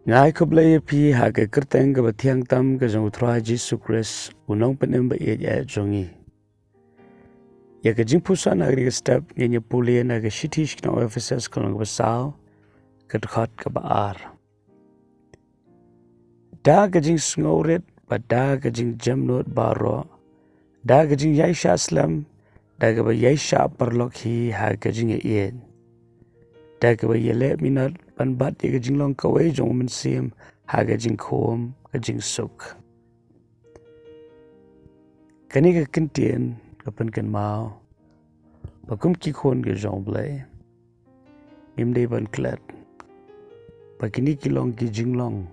Ngai ko blai pi ha ke kerteng ke batiang tam ke jong thra Jesus Christ unong penem ba ye ya jongi. Ya ke jingpuson agri ke step ye puli na ke shitish kno Ephesus kolong ba sao ke khat ke ba ar. Da ke jingsngewrit ba da ke jing jamnot baro da ke jing yaisha slam da ke ba yaisha perlok hi ha ke jing ye. Da ke ba yele minat ban bat ye ke jing long ka wei jong men sim ha ke jing khom ke jing suk. Kani ke kentien ke pen ken mau bakum ki khon ke jong blai im dei ban klat bakini ki long ki jing long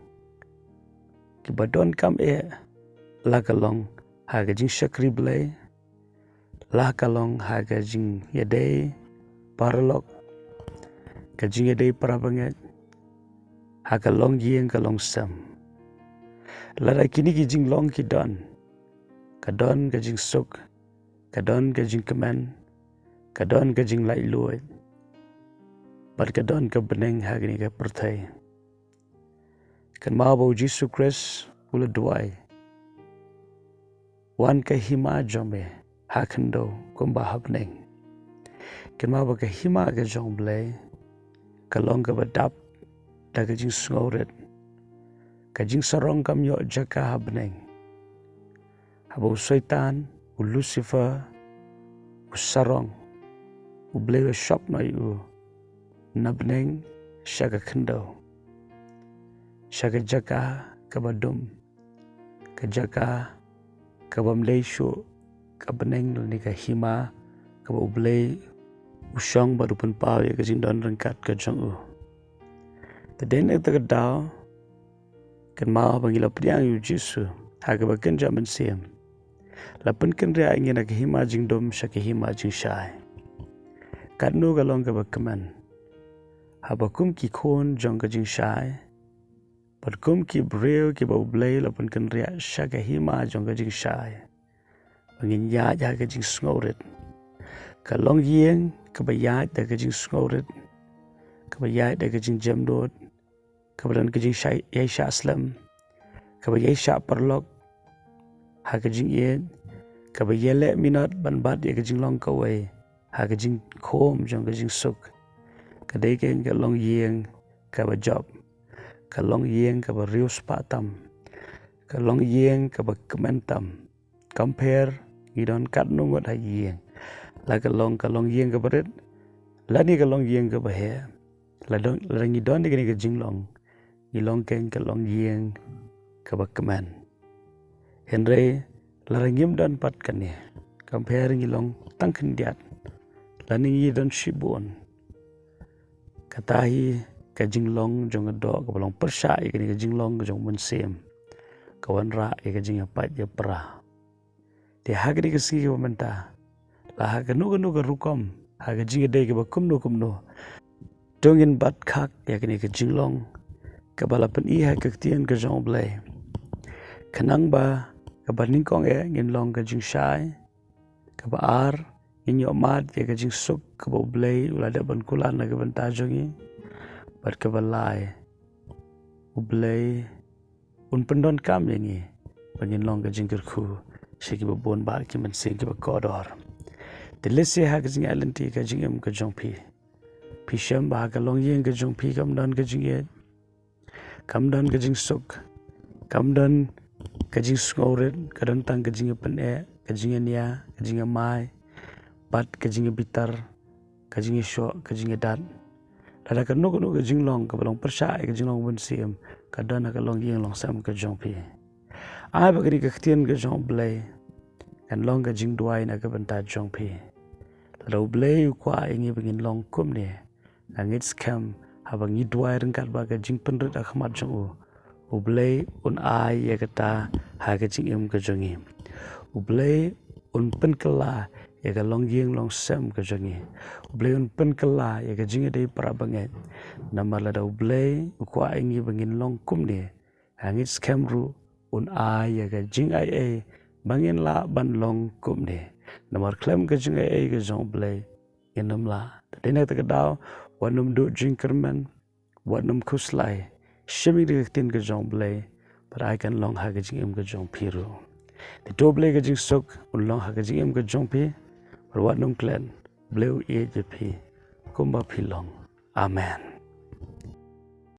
ki badon kam e la ka long ha ke jing shakri blai la ka long ha ke jing ye dei parlok ke jing ye dei parabanget ha ka long yeng ka long sam la da kini ki jing long ki don ka don ka jing suk ka don ka jing keman ka don ka jing lai luai bat ka don ka beneng ha ni ka perthai kan ma bo Jesus Christ ula duai wan ka hima jome ha khando kumba habneng kan ma ba ka hima ka jong blai ka long ka badap da ka jing ngawret ka jing sarong kam yo jaka habneng habo syaitan u Lucifer u sarong u blai shop na yu nabneng shaga khando shaga jaka kabadum ka jaka kabam leisho kabeneng ni ka hima ka ublei usong barupan pau ya ka jindon rengkat ka jong u teden ta ka daw kan ma bangila priang yu jisu ha ka baken jaman sim lapen kan ria ingin ka hima jingdom shaka hima jing shai kanu ka long ka bakman habakum ki khon jong ka jing shai Perkum ki breu ki bau blai lapan kan ria shaka hima jong ka jing shai bangin ya ja ka jing ngawrit ka long yeng ka ba ya da ka jing ngawrit ka ba ya da ka jing jamdot ka ba ka jing shai ya sha aslam ka ba ya sha perlok ha ka jing yen ka ba yele minat ban bat ya ka jing long ka wei ha ka jing khom jong ka jing suk ka dei ka long yeng ka ba job ka long yeng ka ba rius patam ka long yeng ka ba kementam compare idon kat nungot ha yeng la ka long yeng ka baret la ni ka long yeng ka ba he la ni don ni ka jing long ni long ken ka long yeng ka ba kemen henre la rangim don pat kan ni compare ni long tang khin diat la ni don shibon katahi ka jinglong jong do ka long persha ka ni ka jinglong jong mun sem ka wan ra ka jing pat ya pra te ha ka ni ka si ka menta la ha ka nu ka rukom ha ka jing de ka ba kumno dongin bat khak ya ka ni ka jinglong ka bala pen i ha ka tien ka jong blai kanang ba ka ba ning kong e ngin long ka jing shai ka ba ar in yo mat ya ka jing suk ka ba blai ula da ban kulan na ka ban ta jongi bat ka balai ublay un pendon kam yangi pangin long ka jingkir khu shiki ba bon ba ki man sing ki ba kodor de lese ha ka jing alenti ka jingem ka jong pi sham ba ka long yeng ka jong pi kam don ka jing ye kam don ka jing suk kam don ka jing ngawret ka don tang ka jing pen e ka jing nia ka jing mai bat ka jing bitar ka jing sho ka jing dat ada ka nu ka jing long ka long persha ka jing long bun sim ka dana ka long yeng long sam ka jong pi ai ba ka ktien ka jong blai kan long ka jing duai na ka banta jong pi lo blai kwa ingi bangin long kum ne angit scam ha bangi duai rengkat ba ka jing penrit akhmat jong u blai un ai ya kata ha ka jing em ka jongi u blai un pen kala ya ka long yeng long sam ka jongi blai un pen kala ya ka jing dei para banget namar la da blai kwa ingi bangin long kum ne hangit scam ru un ai ya ka jing ai bangin la ban long kum ne namar klem ka jing ai ka jong blai inam la dena ta ka daw wanum du jing kerman wanum kuslai shimmy the tin ka jong blay, but I can long ha ka jing ka jong piru. The doble ka jing sok un long ha ka jing ka jong pi, but what nung clan blue e je pi, kumba pi long. Amen.